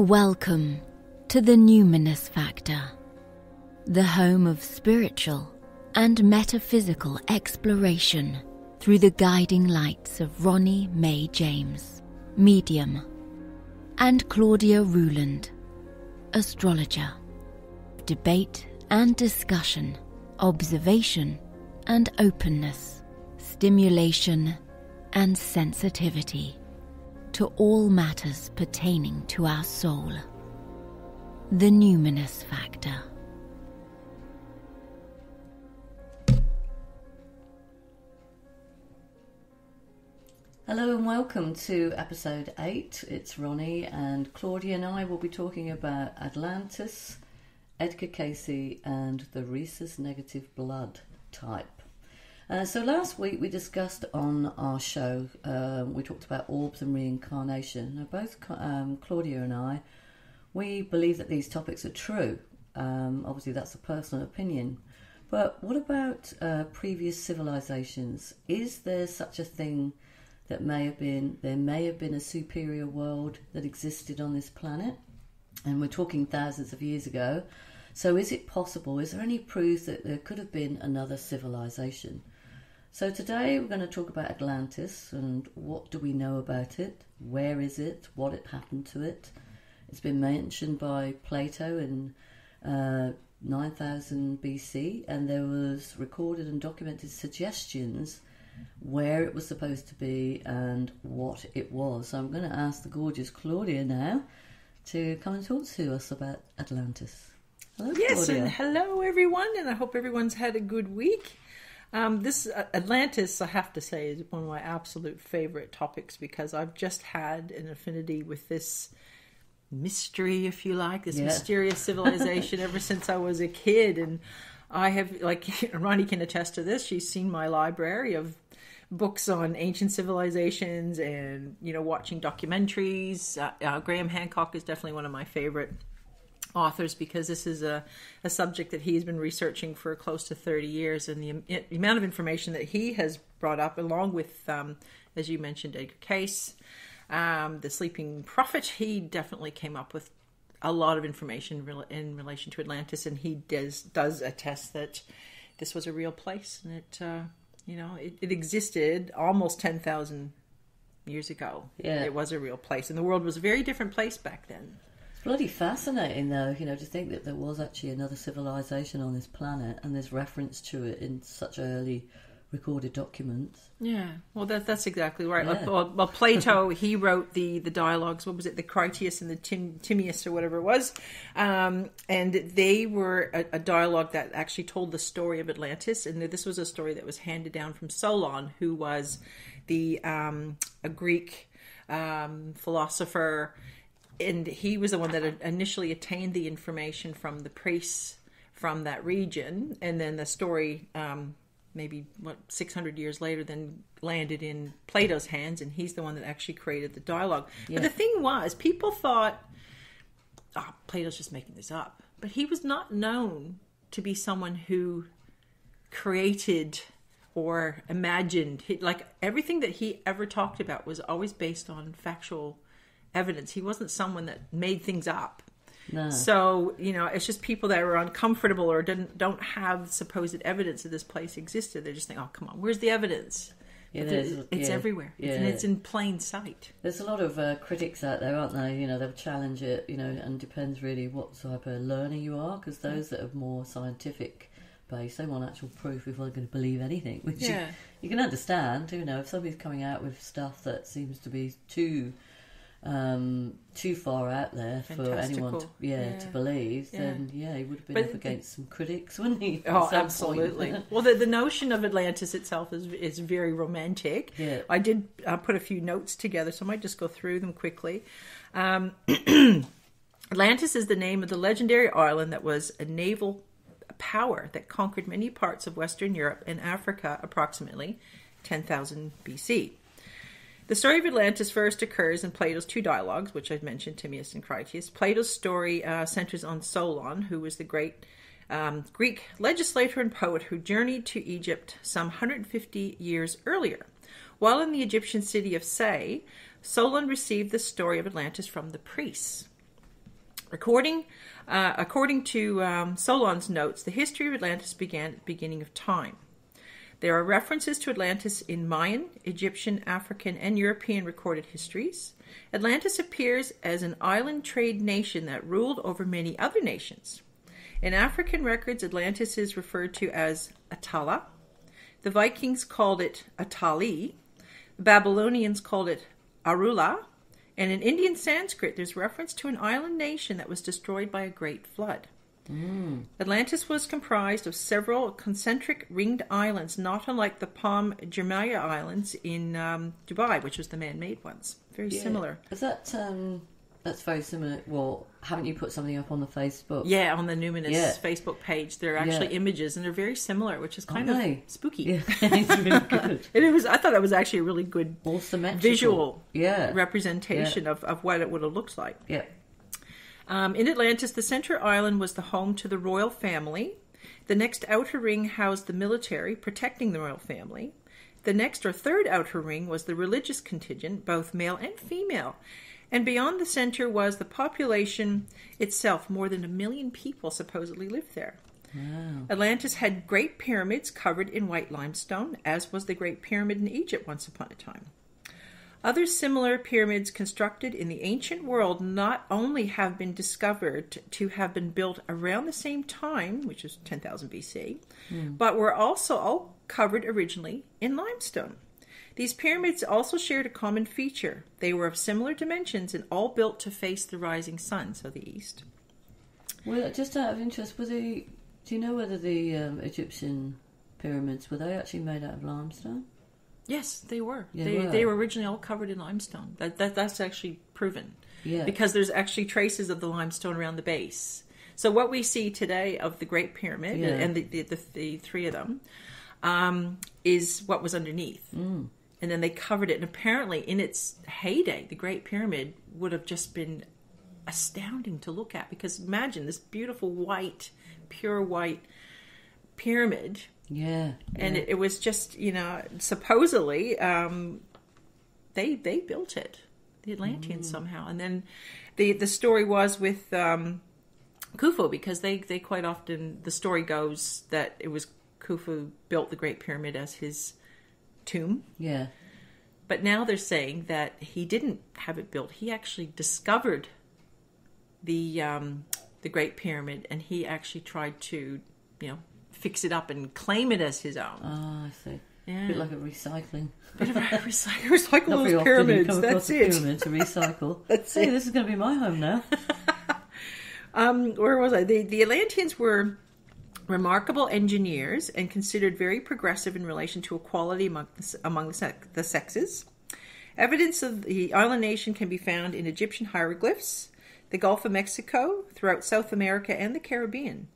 Welcome to the Numinous Factor, the home of spiritual and metaphysical exploration through the guiding lights of Ronnie Mae James, medium, and Claudia Ruland, astrologer. Debate and discussion, observation and openness, stimulation and sensitivity to all matters pertaining to our soul. The Numinous Factor. Hello and welcome to episode 8. It's Ronnie, and Claudia and I will be talking about Atlantis, EDGAR CAYCE and the RHESUS negative blood type. So last week we discussed on our show, we talked about orbs and reincarnation. Now both Claudia and I, we believe that these topics are true. Obviously that's a personal opinion. But what about previous civilizations? Is there such a thing that there may have been a superior world that existed on this planet? And we're talking thousands of years ago. So is it possible? Is there any proof that there could have been another civilization? So today we're going to talk about Atlantis and what do we know about it, where is it, what had happened to it. It's been mentioned by Plato in 9000 BC, and there was recorded and documented suggestions where it was supposed to be and what it was. So I'm going to ask the gorgeous Claudia now to come and talk to us about Atlantis. Hello, yes, Claudia. and hello everyone, and I hope everyone's had a good week. This Atlantis, I have to say, is one of my absolute favorite topics because I've just had an affinity with this mystery, if you like, this mysterious civilization ever since I was a kid. And I have, like Ronnie can attest to this, she's seen my library of books on ancient civilizations and, you know, watching documentaries. Graham Hancock is definitely one of my favorite authors because this is a subject that he's been researching for close to 30 years, and the amount of information that he has brought up, along with, as you mentioned, EDGAR CAYCE, the Sleeping Prophet, he definitely came up with a lot of information in relation to Atlantis, and he does attest that this was a real place, and it existed almost 10,000 years ago. Yeah. It was a real place, and the world was a very different place back then. Bloody fascinating, though, to think that there was actually another civilization on this planet, and there's reference to it in such early recorded documents. Yeah, well, that's exactly right. Yeah. Well, Plato, he wrote the dialogues. What was it, the Critias and the Timaeus, or whatever it was, and they were a dialogue that actually told the story of Atlantis. And this was a story that was handed down from Solon, who was a Greek philosopher. And he was the one that initially attained the information from the priests from that region. And then the story, maybe 600 years later, then landed in Plato's hands. And he's the one that actually created the dialogue. Yeah. But the thing was, people thought, Plato's just making this up. But he was not known to be someone who created or imagined. Everything that he ever talked about was always based on factual evidence. He wasn't someone that made things up. No. So, it's just people that are uncomfortable or don't have supposed evidence that this place existed. They just think, oh, come on, where's the evidence? It's everywhere. Yeah. And it's in plain sight. There's a lot of critics out there, aren't there? They'll challenge it, and depends really what type of learner you are, because those that are more scientific based, they want actual proof before they're going to believe anything, which you can understand. If somebody's coming out with stuff that seems to be too far out there for anyone to believe, then he would have been up against some critics, wouldn't he? Oh, absolutely. Well, the notion of Atlantis itself is very romantic. Yeah. I did put a few notes together, so I might just go through them quickly. Atlantis is the name of the legendary island that was a naval power that conquered many parts of Western Europe and Africa approximately 10,000 BC. The story of Atlantis first occurs in Plato's two dialogues, which I've mentioned, Timaeus and Critias. Plato's story centers on Solon, who was the great Greek legislator and poet who journeyed to Egypt some 150 years earlier. While in the Egyptian city of Say, Solon received the story of Atlantis from the priests. According to Solon's notes, the history of Atlantis began at the beginning of time. There are references to Atlantis in Mayan, Egyptian, African, and European recorded histories. Atlantis appears as an island trade nation that ruled over many other nations. In African records, Atlantis is referred to as Atala. The Vikings called it Atali. The Babylonians called it Arula. And in Indian Sanskrit, there's reference to an island nation that was destroyed by a great flood. Atlantis was comprised of several concentric ringed islands, not unlike the Palm Jumeirah Islands in Dubai, which was the man-made ones. Very similar. Is that that's very similar? Well, haven't you put something up on the Facebook? Yeah, on the Numinous Facebook page, there are actually images, and they're very similar, which is kind of spooky. Yeah, it's really good. I thought that was actually a really good visual representation of what it would have looked like. Yeah. In Atlantis, the center island was the home to the royal family. The next outer ring housed the military, protecting the royal family. The next or third outer ring was the religious contingent, both male and female. And beyond the center was the population itself. More than 1 million people supposedly lived there. Wow. Atlantis had great pyramids covered in white limestone, as was the Great Pyramid in Egypt once upon a time. Other similar pyramids constructed in the ancient world not only have been discovered to have been built around the same time, which is 10,000 BC, but were also all covered originally in limestone. These pyramids also shared a common feature. They were of similar dimensions and all built to face the rising sun, so the east. Well, just out of interest, do you know whether the Egyptian pyramids, were they actually made out of limestone? Yes, they were. Yeah, they were originally all covered in limestone. That's actually proven. Yeah. Because there's actually traces of the limestone around the base. So what we see today of the Great Pyramid and the three of them is what was underneath. And then they covered it. And apparently in its heyday, the Great Pyramid would have just been astounding to look at. Because imagine this beautiful white, pure white pyramid. Yeah. And it was just, supposedly they built it, the Atlanteans somehow. And then the story was with Khufu, because they quite often, the story goes that it was Khufu built the Great Pyramid as his tomb. Yeah. But now they're saying that he didn't have it built. He actually discovered the Great Pyramid, and he actually tried to, fix it up and claim it as his own. Oh, I see. Yeah. A bit like a recycling. Bit of a recycle those pyramids. That's it. Pyramid to recycle. That's it. This is going to be my home now. Where was I? The Atlanteans were remarkable engineers and considered very progressive in relation to equality among the sexes. Evidence of the island nation can be found in Egyptian hieroglyphs, the Gulf of Mexico, throughout South America and the Caribbean.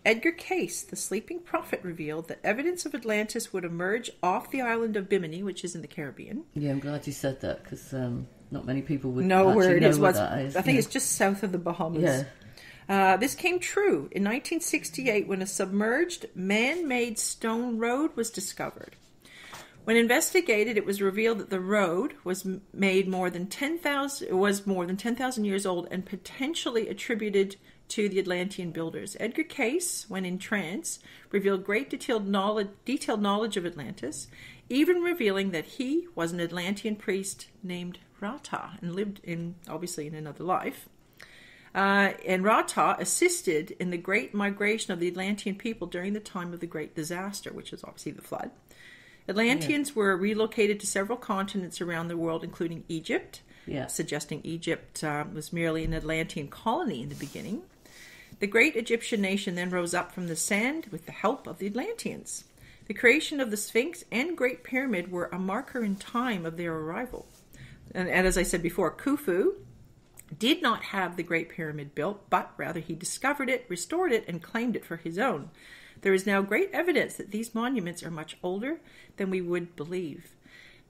Edgar Cayce, the sleeping prophet, revealed that evidence of Atlantis would emerge off the island of Bimini, which is in the Caribbean. Yeah, I'm glad you said that, because not many people would know where it is. That is. I think it's just south of the Bahamas. Yeah. This came true in 1968 when a submerged man-made stone road was discovered. When investigated, it was revealed that the road was more than 10,000 years old and potentially attributed to the Atlantean builders. Edgar Cayce, when in trance, revealed great detailed knowledge of Atlantis, even revealing that he was an Atlantean priest named Rata and lived obviously in another life. And Rata assisted in the great migration of the Atlantean people during the time of the Great Disaster, which is obviously the flood. Atlanteans were relocated to several continents around the world, including Egypt, suggesting Egypt was merely an Atlantean colony in the beginning. The great Egyptian nation then rose up from the sand with the help of the Atlanteans. The creation of the Sphinx and Great Pyramid were a marker in time of their arrival. And as I said before, Khufu did not have the Great Pyramid built, but rather he discovered it, restored it, and claimed it for his own. There is now great evidence that these monuments are much older than we would believe.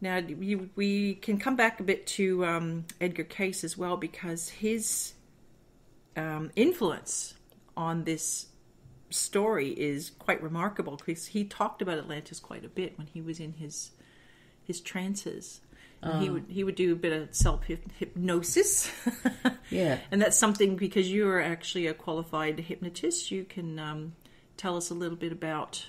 Now, we can come back a bit to Edgar Cayce as well, because his influence on this story is quite remarkable, because he talked about Atlantis quite a bit when he was in his trances. He would do a bit of self-hypnosis. Yeah. And that's something, because you are actually a qualified hypnotist, you can tell us a little bit about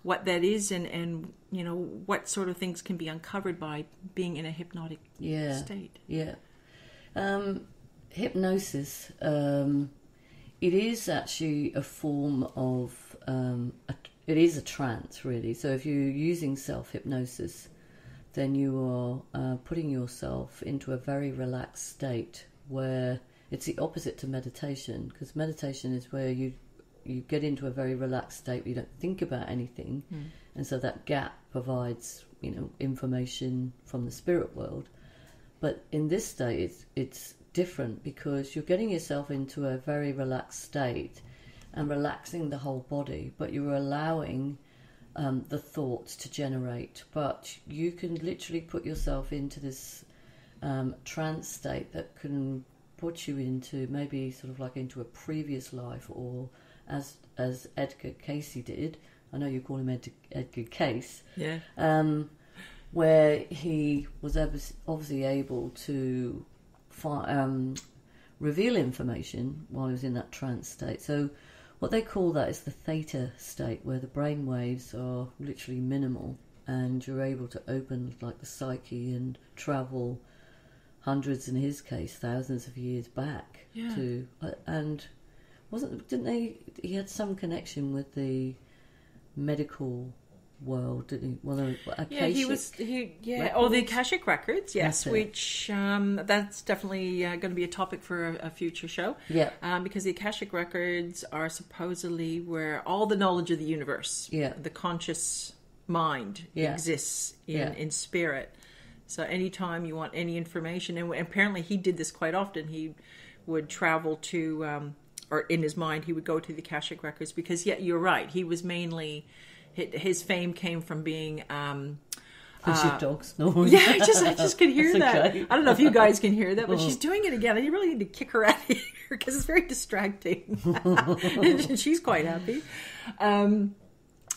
what that is and you know, what sort of things can be uncovered by being in a hypnotic state. Yeah. Hypnosis, it is actually a form of, it is a trance, really. So if you're using self-hypnosis, then you are putting yourself into a very relaxed state where it's the opposite to meditation, because meditation is where you get into a very relaxed state where you don't think about anything, and so that gap provides, you know, information from the spirit world. But in this state, it's different, because you're getting yourself into a very relaxed state and relaxing the whole body, but you're allowing the thoughts to generate. But you can literally put yourself into this trance state that can put you into maybe sort of like into a previous life, or as Edgar Cayce did. I know you call him Edgar Cayce. Yeah. Where he was obviously able to reveal information while he was in that trance state. So what they call that is the theta state, where the brain waves are literally minimal, and you're able to open like the psyche and travel hundreds, in his case, thousands of years back to, and he had some connection with the medical world, didn't he? Well, the Akashic records, yes, which that's definitely going to be a topic for a future show. Yeah. Because the Akashic records are supposedly where all the knowledge of the universe, the conscious mind exists in spirit. So anytime you want any information, and apparently he did this quite often, he would travel to, or in his mind, he would go to the Akashic records, because you're right, he was mainly, his fame came from being dogs. No. Yeah, I just can hear that. Okay. I don't know if you guys can hear that, but she's doing it again. I really need to kick her out of here because it's very distracting. And she's quite happy.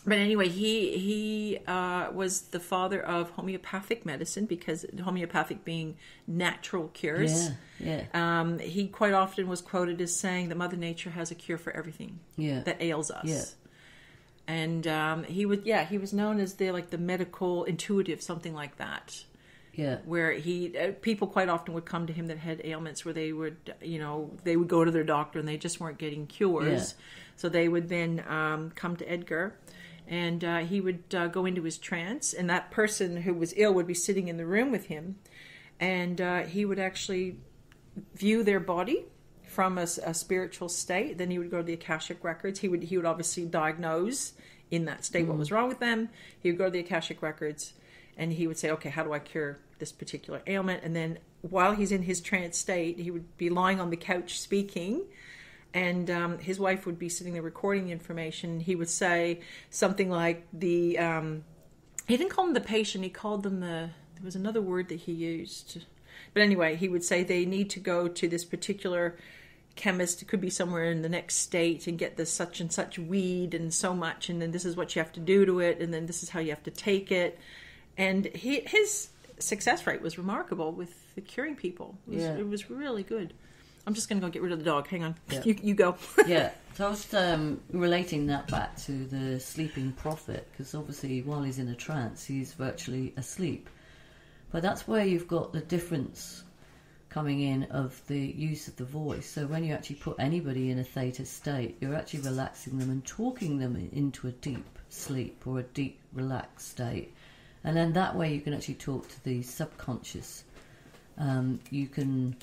But anyway, he was the father of homeopathic medicine, because homeopathic being natural cures. Yeah. He quite often was quoted as saying that Mother Nature has a cure for everything that ails us. Yeah. And he was known as the medical intuitive, something like that. Yeah. Where people quite often would come to him that had ailments where they would go to their doctor and they just weren't getting cures. Yeah. So they would then come to Edgar, and he would go into his trance, and that person who was ill would be sitting in the room with him, and he would actually view their body from a spiritual state. Then he would go to the Akashic records. He would obviously diagnose in that state what was wrong with them. He would go to the Akashic records, and he would say, okay, how do I cure this particular ailment? And then while he's in his trance state, he would be lying on the couch speaking, and his wife would be sitting there recording the information. He would say something like he didn't call them the patient, he called them there was another word that he used. But anyway, he would say they need to go to this particular chemist, it could be somewhere in the next state, and get this such and such weed and so much, and then this is what you have to do to it, and then this is how you have to take it. And his success rate was remarkable with curing people. It was really good. I'm just going to go get rid of the dog. Hang on. Yeah. You go. Yeah. So I was relating that back to the sleeping prophet, because obviously while he's in a trance, he's virtually asleep. But that's where you've got the difference coming in of the use of the voice. So when you actually put anybody in a theta state, you're actually relaxing them and talking them into a deep sleep or a deep relaxed state. And then that way you can actually talk to the subconscious. You can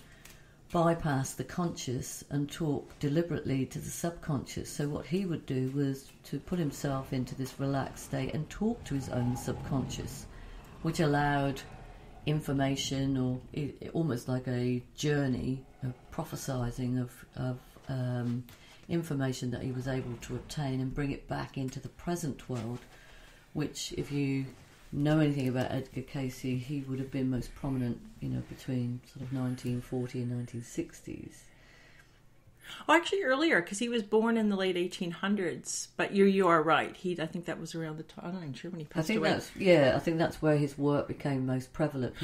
bypass the conscious and talk deliberately to the subconscious. So what he would do was to put himself into this relaxed state and talk to his own subconscious, which allowed information, or almost like a journey of prophesizing of information that he was able to obtain and bring it back into the present world, which, if you know anything about Edgar Cayce, he would have been most prominent, between sort of 1940 and 1960s. Oh, actually earlier, because he was born in the late 1800s. But you are right. I think that was around the time. I'm not even sure when he passed away. I think that's where his work became most prevalent.